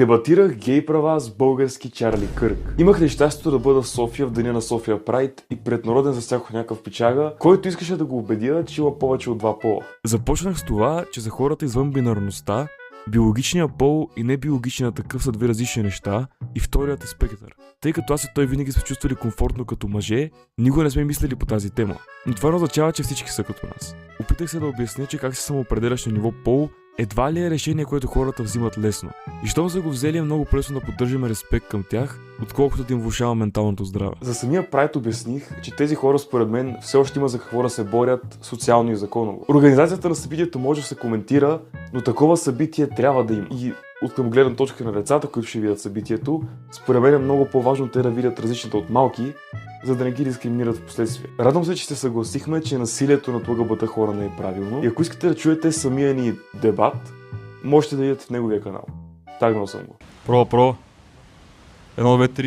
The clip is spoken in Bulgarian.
Дебатирах гей права с български Чарли Кърк. Имах ли щастието да бъда в София в деня на София Прайд и пред народен засякох някакъв печага, който искаше да го убедя, че има повече от два пола. Започнах с това, че за хората извън бинарността, биологичният пол и небиологичният такъв са две различни неща и вторият е спектър. Тъй като аз и той винаги сме чувствали комфортно като мъже, никога не сме мислили по тази тема. Но това не означава, че всички са като нас. Опитах се да обясня, че как се самоопределяш на ниво пол едва ли е решение, което хората взимат лесно. И щом са го взели, е много по-лесно да поддържаме респект към тях, отколкото да им влошава менталното здраве. За самия Прайд обясних, че тези хора според мен все още има за какво да се борят социално и законово. Организацията на събитието може да се коментира, но такова събитие трябва да има. И от към гледна точка на децата, които ще видят събитието, според мен е много по-важно те да видят различните от малки, за да не ги дискриминират в последствие. Радвам се, че се съгласихме, че насилието над ЛГБТ хора не е правилно. И ако искате да чуете самия ни дебат, можете да видите в неговия канал. Тагнал съм го. Про. 1, 2, 3.